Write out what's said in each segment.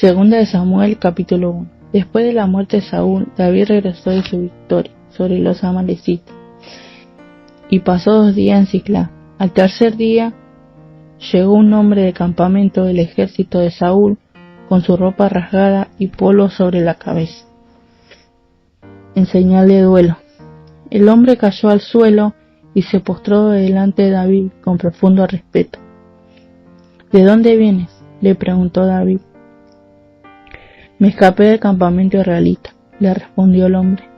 Segunda de Samuel, capítulo 1. Después de la muerte de Saúl, David regresó de su victoria sobre los amalecitas y pasó 2 días en Siclag. Al tercer día llegó un hombre del campamento del ejército de Saúl con su ropa rasgada y polvo sobre la cabeza, en señal de duelo. El hombre cayó al suelo y se postró delante de David con profundo respeto. ¿De dónde vienes?, le preguntó David. Me escapé del campamento israelita, le respondió el hombre.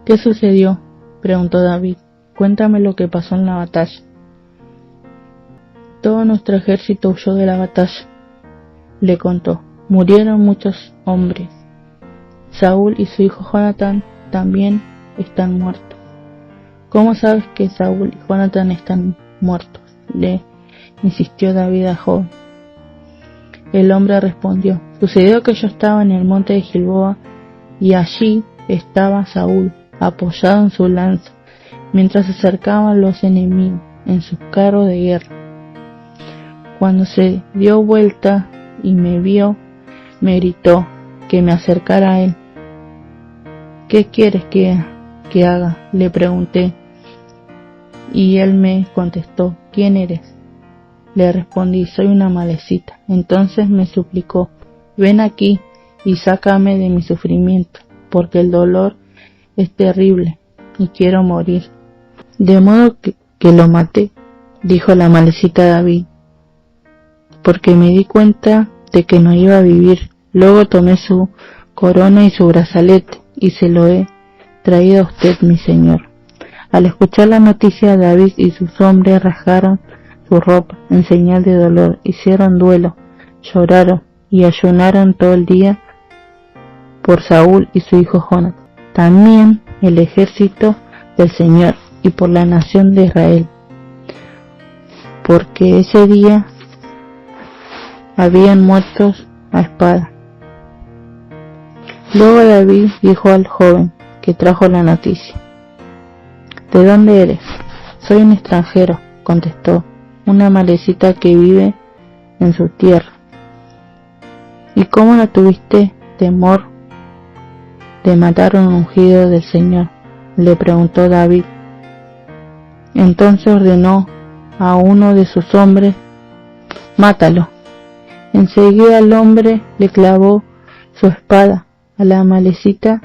¿Qué sucedió?, preguntó David. Cuéntame lo que pasó en la batalla. Todo nuestro ejército huyó de la batalla, le contó. Murieron muchos hombres. Saúl y su hijo Jonatán también están muertos. ¿Cómo sabes que Saúl y Jonatán están muertos?, le insistió David al joven. El hombre respondió. Sucedió que yo estaba en el monte de Gilboa y allí estaba Saúl, apoyado en su lanza, mientras se acercaban los enemigos en sus carros de guerra. Cuando se dio vuelta y me vio, me gritó que me acercara a él. ¿Qué quieres que haga?, le pregunté. Y él me contestó, ¿quién eres? Le respondí, soy una amalecita. Entonces me suplicó, ven aquí y sácame de mi sufrimiento, porque el dolor es terrible y quiero morir. De modo que lo maté, dijo la amalecita a David, porque me di cuenta de que no iba a vivir. Luego tomé su corona y su brazalete y se lo he traído a usted, mi señor. Al escuchar la noticia, David y sus hombres rasgaron su ropa en señal de dolor, hicieron duelo, lloraron y ayunaron todo el día por Saúl y su hijo Jonatán, también el ejército del Señor y por la nación de Israel, porque ese día habían muertos a espada. Luego David dijo al joven que trajo la noticia, ¿de dónde eres? Soy un extranjero, contestó, una amalecita que vive en su tierra. ¿Y cómo no tuviste temor de matar a un ungido del Señor?, le preguntó David. Entonces ordenó a uno de sus hombres, mátalo. Enseguida el hombre le clavó su espada a la amalecita,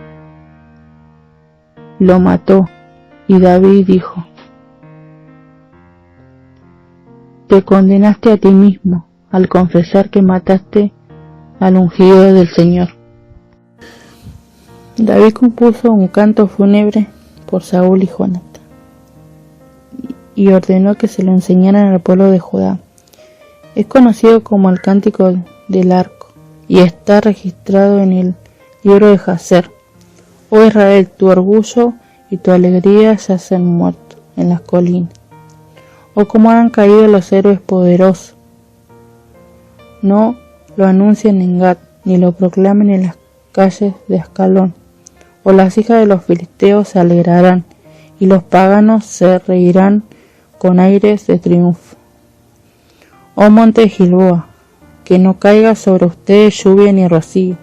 lo mató, y David dijo, te condenaste a ti mismo al confesar que mataste al ungido del Señor. David compuso un canto fúnebre por Saúl y Jonatán y ordenó que se lo enseñaran al pueblo de Judá. Es conocido como el Cántico del Arco y está registrado en el libro de Jacer. Oh Israel, tu orgullo y tu alegría yacen muertos en las colinas. Oh, cómo han caído los héroes poderosos. No lo anuncien en Gat, ni lo proclamen en las calles de Ascalón. O las hijas de los filisteos se alegrarán, y los paganos se reirán con aires de triunfo. Oh monte de Gilboa, que no caiga sobre ustedes lluvia ni rocío,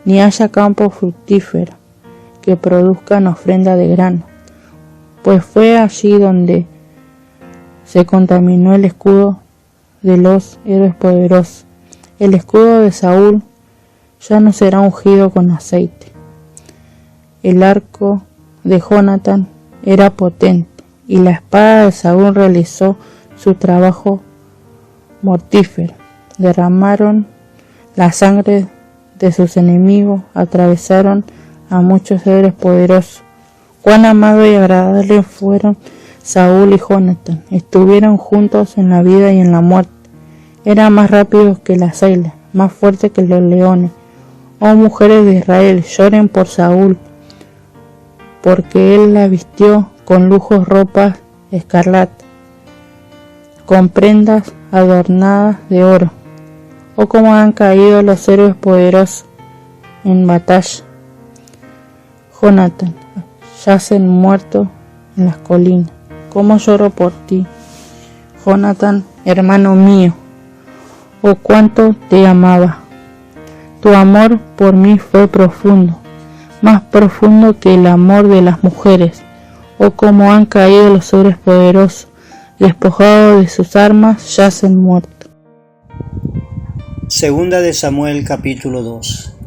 ni haya campo fructífero que produzcan ofrenda de grano, pues fue allí donde se contaminó el escudo de los héroes poderosos. El escudo de Saúl ya no será ungido con aceite. El arco de Jonatán era potente, y la espada de Saúl realizó su trabajo mortífero. Derramaron la sangre de sus enemigos, atravesaron a muchos héroes poderosos. Cuán amado y agradable fueron Saúl y Jonatán, estuvieron juntos en la vida y en la muerte. Eran más rápidos que las águilas, más fuertes que los leones. Oh mujeres de Israel, lloren por Saúl, porque él la vistió con lujos ropas escarlata, con prendas adornadas de oro. Oh, cómo han caído los héroes poderosos en batalla. Jonatán, yacen muertos en las colinas. Cómo lloro por ti, Jonatán, hermano mío. Oh, cuánto te amaba. Tu amor por mí fue profundo, más profundo que el amor de las mujeres. Oh, cómo han caído los hombres poderosos, despojados de sus armas, yacen muertos. Segunda de Samuel capítulo 2.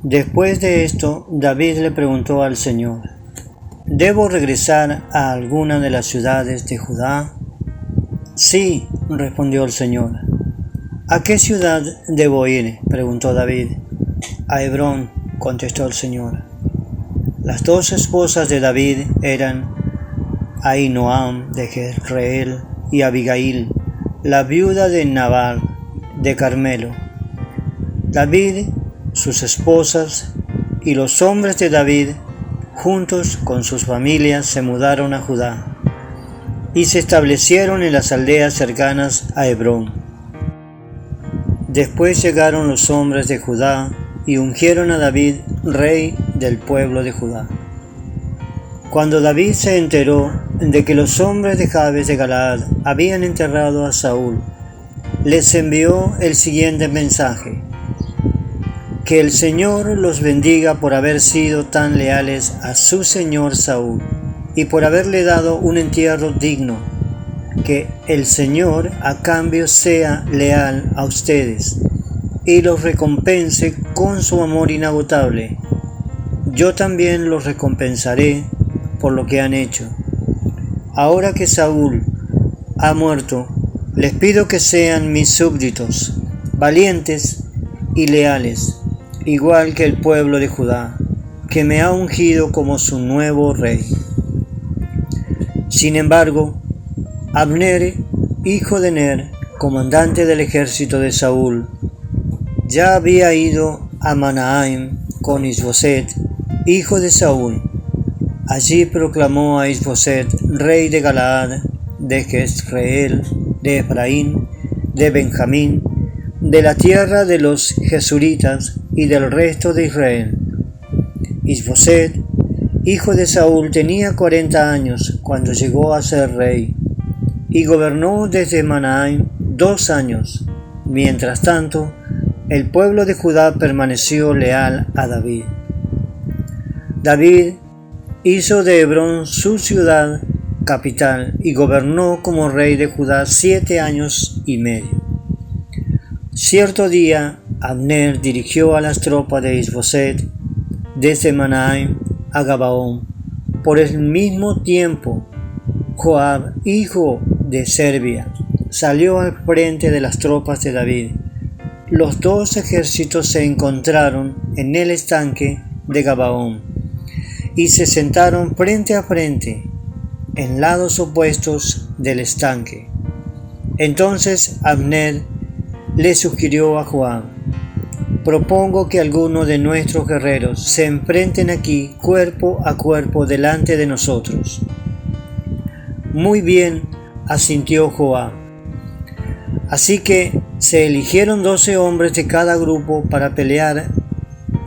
Después de esto, David le preguntó al Señor: ¿Debo regresar a alguna de las ciudades de Judá? Sí, respondió el Señor. ¿A qué ciudad debo ir?, preguntó David. A Hebrón, contestó el Señor. Las dos esposas de David eran Ahinoam de Jezreel y Abigail, la viuda de Nabal de Carmelo. David, sus esposas y los hombres de David, juntos con sus familias, se mudaron a Judá y se establecieron en las aldeas cercanas a Hebrón. Después llegaron los hombres de Judá y ungieron a David rey del pueblo de Judá. Cuando David se enteró de que los hombres de Jabes de Galaad habían enterrado a Saúl, les envió el siguiente mensaje: que el Señor los bendiga por haber sido tan leales a su señor Saúl y por haberle dado un entierro digno. Que el Señor a cambio sea leal a ustedes y los recompense con su amor inagotable. Yo también los recompensaré por lo que han hecho. Ahora que Saúl ha muerto, les pido que sean mis súbditos, valientes y leales, igual que el pueblo de Judá, que me ha ungido como su nuevo rey. Sin embargo, Abner, hijo de Ner, comandante del ejército de Saúl, ya había ido a Mahanaim con Isboset, hijo de Saúl. Allí proclamó a Isboset rey de Galaad, de Jezreel, de Efraín, de Benjamín, de la tierra de los Jesuritas y del resto de Israel. Isboset, hijo de Saúl, tenía 40 años cuando llegó a ser rey, y gobernó desde Mahanaim 2 años. Mientras tanto, el pueblo de Judá permaneció leal a David. David hizo de Hebrón su ciudad capital y gobernó como rey de Judá 7 años y medio. Cierto día, Abner dirigió a las tropas de Isboset desde Mahanaim a Gabaón. Por el mismo tiempo, Joab, hijo de Serbia, salió al frente de las tropas de David. Los dos ejércitos se encontraron en el estanque de Gabaón y se sentaron frente a frente en lados opuestos del estanque. Entonces Abner le sugirió a Joab: propongo que algunos de nuestros guerreros se enfrenten aquí cuerpo a cuerpo delante de nosotros. Muy bien, asintió Joab. Así que se eligieron 12 hombres de cada grupo para pelear,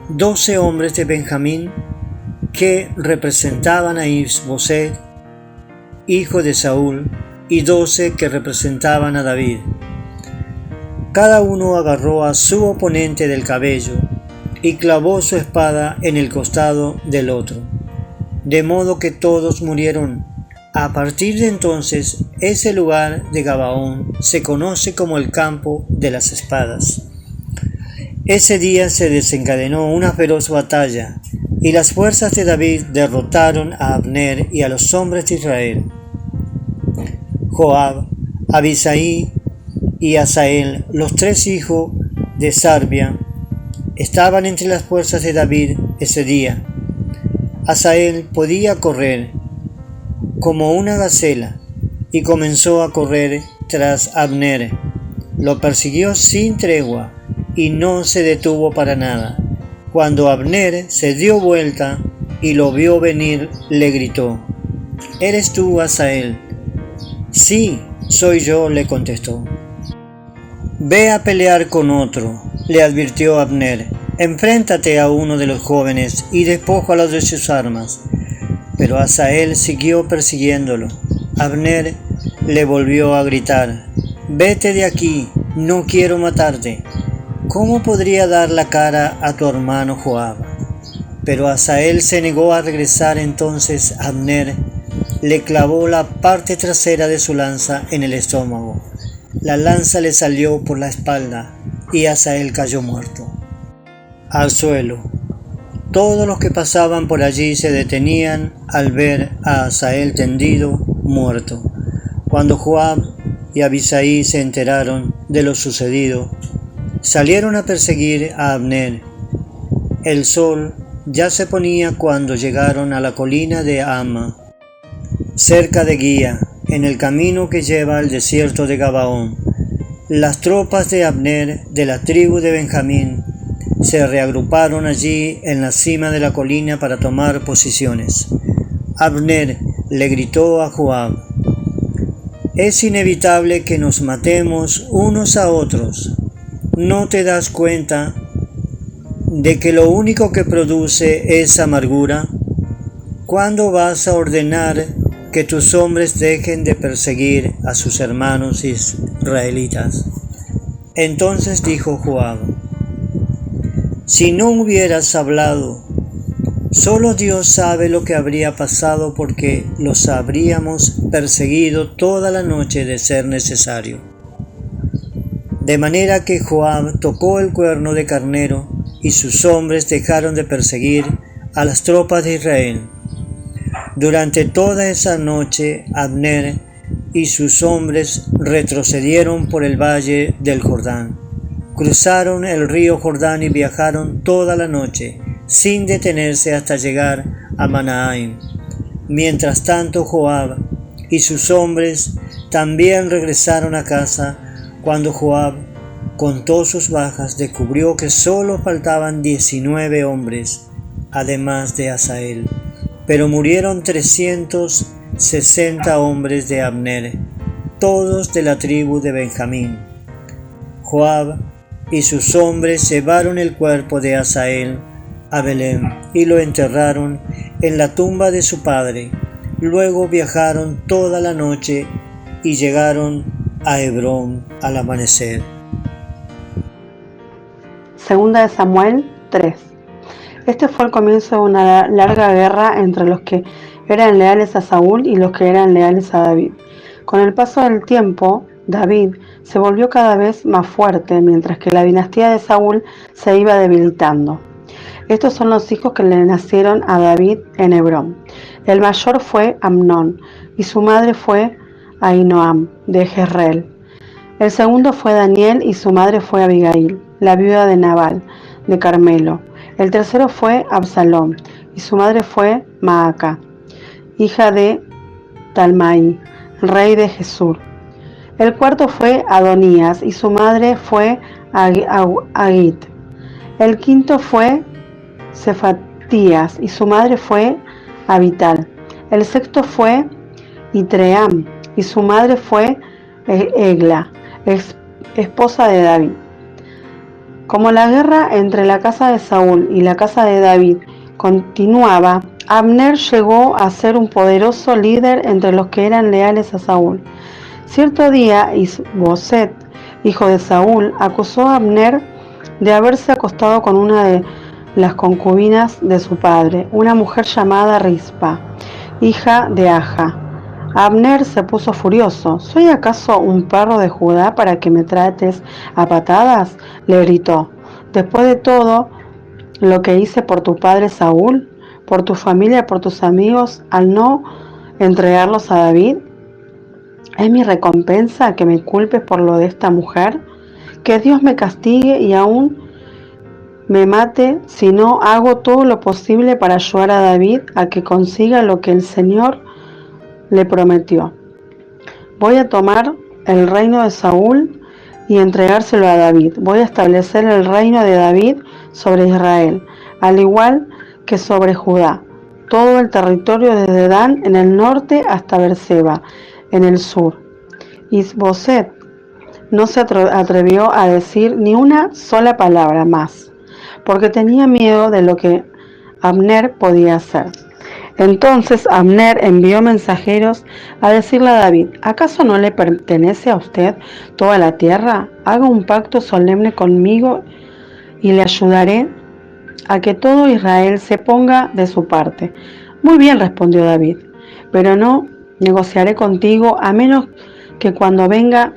12 hombres de Benjamín que representaban a Isboset, hijo de Saúl, y 12 que representaban a David. Cada uno agarró a su oponente del cabello y clavó su espada en el costado del otro, de modo que todos murieron. A partir de entonces, ese lugar de Gabaón se conoce como el campo de las espadas. Ese día se desencadenó una feroz batalla, y las fuerzas de David derrotaron a Abner y a los hombres de Israel. Joab, Abisai y Asael, los 3 hijos de Sarbia, estaban entre las fuerzas de David ese día. Asael podía correr como una gacela y comenzó a correr tras Abner. Lo persiguió sin tregua y no se detuvo para nada. Cuando Abner se dio vuelta y lo vio venir, le gritó: ¿Eres tú, Asael? Sí, soy yo, le contestó. Ve a pelear con otro, le advirtió Abner. Enfréntate a uno de los jóvenes y despójalo de sus armas. Pero Asael siguió persiguiéndolo. Abner le volvió a gritar: Vete de aquí, no quiero matarte. ¿cómo podría dar la cara a tu hermano Joab? Pero Asael se negó a regresar. Entonces Abner le clavó la parte trasera de su lanza en el estómago. La lanza le salió por la espalda y Asael cayó muerto al suelo. Todos los que pasaban por allí se detenían al ver a Asael tendido, muerto. Cuando Joab y Abisai se enteraron de lo sucedido, salieron a perseguir a Abner. El sol ya se ponía cuando llegaron a la colina de Ama, cerca de Guía, en el camino que lleva al desierto de Gabaón. Las tropas de Abner, de la tribu de Benjamín, se reagruparon allí en la cima de la colina para tomar posiciones. Abner le gritó a Joab: «Es inevitable que nos matemos unos a otros. ¿No te das cuenta de que lo único que produce es amargura? ¿Cuándo vas a ordenar que tus hombres dejen de perseguir a sus hermanos israelitas?» Entonces dijo Joab: «Si no hubieras hablado, solo Dios sabe lo que habría pasado, porque los habríamos perseguido toda la noche de ser necesario». De manera que Joab tocó el cuerno de carnero y sus hombres dejaron de perseguir a las tropas de Israel. Durante toda esa noche Abner y sus hombres retrocedieron por el valle del Jordán. Cruzaron el río Jordán y viajaron toda la noche, sin detenerse hasta llegar a Mahanaim. Mientras tanto Joab y sus hombres también regresaron a casa. Cuando Joab contó sus bajas, descubrió que solo faltaban 19 hombres, además de Asael. Pero murieron 360 hombres de Abner, todos de la tribu de Benjamín. Joab y sus hombres llevaron el cuerpo de Asael a Belén y lo enterraron en la tumba de su padre. Luego viajaron toda la noche y llegaron a Hebrón al amanecer. Segunda de Samuel 3. Este fue el comienzo de una larga guerra entre los que eran leales a Saúl y los que eran leales a David. Con el paso del tiempo, David se volvió cada vez más fuerte, mientras que la dinastía de Saúl se iba debilitando. Estos son los hijos que le nacieron a David en Hebrón. El mayor fue Amnón, y su madre fue Ahinoam de Jezreel. El segundo fue Daniel, y su madre fue Abigail, la viuda de Nabal, de Carmelo. El tercero fue Absalom, y su madre fue Maaca, hija de Talmai, rey de Jesús. El cuarto fue Adonías, y su madre fue Agit. El quinto fue Cefatías, y su madre fue Abital. El sexto fue Itream, y su madre fue Egla, esposa de David. Como la guerra entre la casa de Saúl y la casa de David continuaba, Abner llegó a ser un poderoso líder entre los que eran leales a Saúl. Cierto día, Isboset, hijo de Saúl, acusó a Abner de haberse acostado con una de las concubinas de su padre, una mujer llamada Rispa, hija de Aja. Abner se puso furioso. ¿Soy acaso un perro de Judá para que me trates a patadas?, le gritó. Después de todo lo que hice por tu padre Saúl, por tu familia, por tus amigos, al no entregarlos a David, ¿es mi recompensa que me culpes por lo de esta mujer? Que Dios me castigue y aún me mate si no hago todo lo posible para ayudar a David a que consiga lo que el Señor le prometió. Voy a tomar el reino de Saúl y entregárselo a David. Voy a establecer el reino de David sobre Israel, al igual que sobre Judá, todo el territorio desde Dan en el norte hasta Beerseba en el sur. Isboset no se atrevió a decir ni una sola palabra más, porque tenía miedo de lo que Abner podía hacer. Entonces Abner envió mensajeros a decirle a David: ¿acaso no le pertenece a usted toda la tierra? Haga un pacto solemne conmigo y le ayudaré a que todo Israel se ponga de su parte. Muy bien, respondió David, pero no negociaré contigo a menos que cuando vengas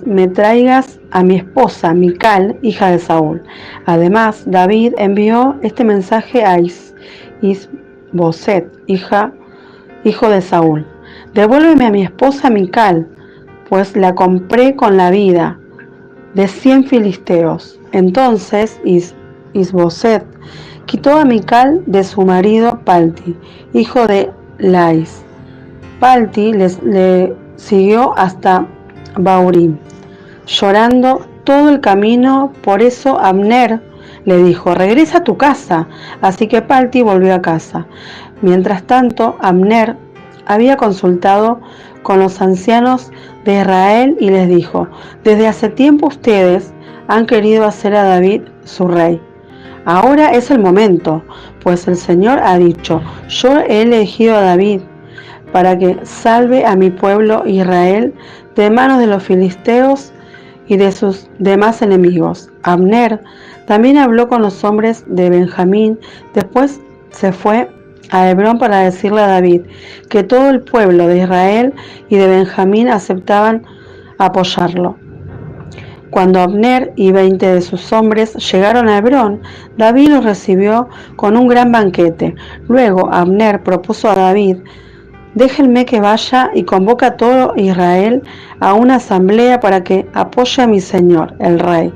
me traigas a mi esposa Mical, hija de Saúl. Además, David envió este mensaje a Isboset, hijo de Saúl: devuélveme a mi esposa Mical, pues la compré con la vida de 100 filisteos. Entonces Isboset quitó a Mical de su marido Palti, hijo de Lais. Palti le siguió hasta Baurim, llorando todo el camino. Por eso Abner le dijo: regresa a tu casa. Así que Palti volvió a casa. Mientras tanto, Abner había consultado con los ancianos de Israel y les dijo: desde hace tiempo ustedes han querido hacer a David su rey. Ahora es el momento, pues el Señor ha dicho: yo he elegido a David para que salve a mi pueblo Israel de manos de los filisteos y de sus demás enemigos. Abner también habló con los hombres de Benjamín. Después se fue a Hebrón para decirle a David que todo el pueblo de Israel y de Benjamín aceptaban apoyarlo. Cuando Abner y 20 de sus hombres llegaron a Hebrón, David los recibió con un gran banquete. Luego Abner propuso a David: déjenme que vaya y convoque a todo Israel a una asamblea para que apoye a mi señor, el rey.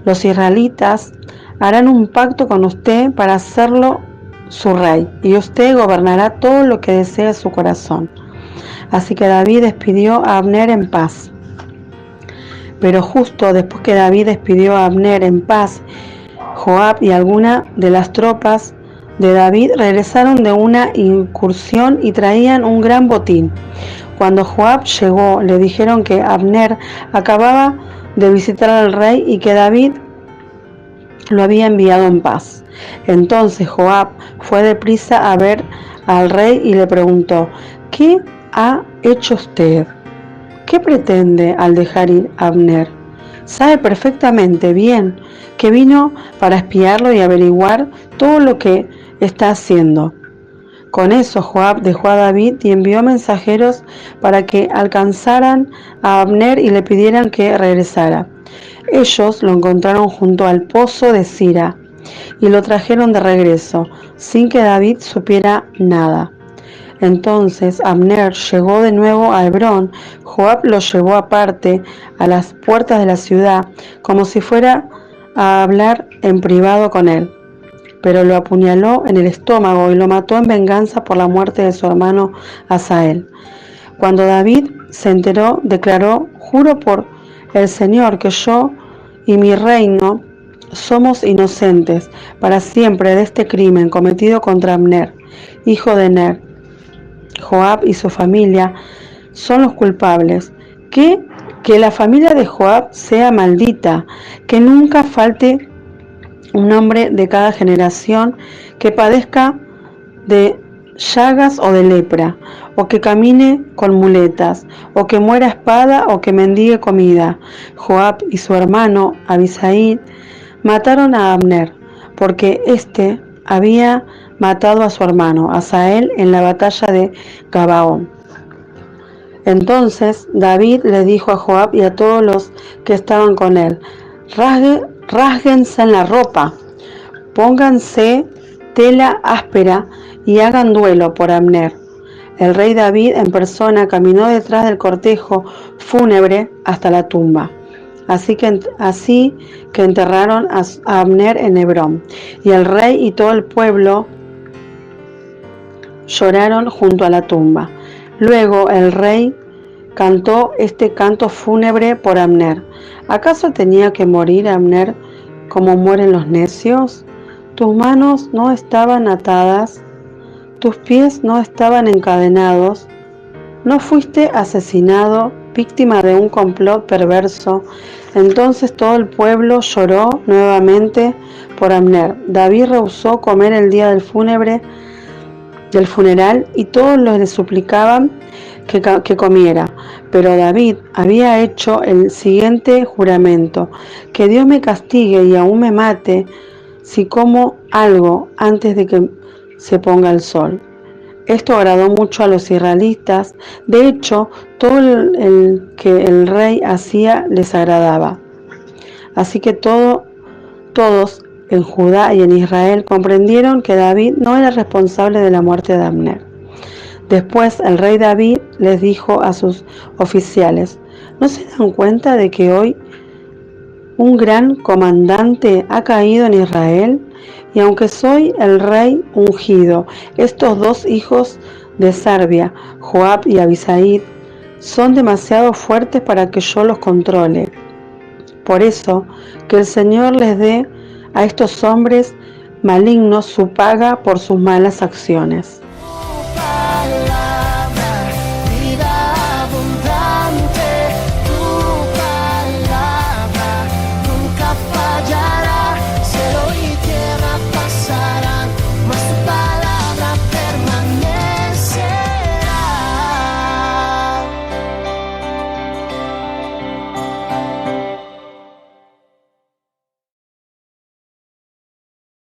Los israelitas harán un pacto con usted para hacerlo su rey, y usted gobernará todo lo que desee su corazón. Así que David despidió a Abner en paz. Pero justo después que David despidió a Abner en paz, Joab y algunas de las tropas de David regresaron de una incursión y traían un gran botín. Cuando Joab llegó, le dijeron que Abner acababa de visitar al rey y que David lo había enviado en paz. Entonces Joab fue deprisa a ver al rey y le preguntó: ¿qué ha hecho usted? ¿Qué pretende al dejar ir a Abner? Sabe perfectamente bien que vino para espiarlo y averiguar todo lo que está haciendo. Con eso Joab dejó a David y envió mensajeros para que alcanzaran a Abner y le pidieran que regresara. Ellos lo encontraron junto al pozo de Sira y lo trajeron de regreso, sin que David supiera nada. Entonces Abner llegó de nuevo a Hebrón. Joab lo llevó aparte a las puertas de la ciudad, como si fuera a hablar en privado con él. Pero lo apuñaló en el estómago y lo mató en venganza por la muerte de su hermano Asael. Cuando David se enteró, declaró: juro por el Señor que yo y mi reino somos inocentes para siempre de este crimen cometido contra Abner, hijo de Ner. Joab y su familia son los culpables. Que la familia de Joab sea maldita, que nunca falte un hombre de cada generación que padezca de llagas o de lepra, o que camine con muletas, o que muera a espada, o que mendigue comida. Joab y su hermano Abisai mataron a Abner, porque éste había matado a su hermano Asael en la batalla de Gabaón. Entonces David le dijo a Joab y a todos los que estaban con él: rásguense en la ropa, pónganse tela áspera y hagan duelo por Abner. El rey David en persona caminó detrás del cortejo fúnebre hasta la tumba. Así que enterraron a Abner en Hebrón, y el rey y todo el pueblo lloraron junto a la tumba. Luego el rey cantó este canto fúnebre por Abner: ¿acaso tenía que morir Abner como mueren los necios? Tus manos no estaban atadas, tus pies no estaban encadenados, no fuiste asesinado víctima de un complot perverso. Entonces todo el pueblo lloró nuevamente por Abner. David rehusó comer el día del funeral y todos le suplicaban que comiera. Pero David había hecho el siguiente juramento: que Dios me castigue y aún me mate si como algo antes de que se ponga el sol. Esto agradó mucho a los israelitas. De hecho, todo el que el rey hacía les agradaba. Así que todos en Judá y en Israel comprendieron que David no era responsable de la muerte de Abner. Después el rey David les dijo a sus oficiales: ¿no se dan cuenta de que hoy un gran comandante ha caído en Israel? Y aunque soy el rey ungido, estos dos hijos de Sarbia, Joab y Abisai, son demasiado fuertes para que yo los controle. Por eso, que el Señor les dé a estos hombres malignos su paga por sus malas acciones.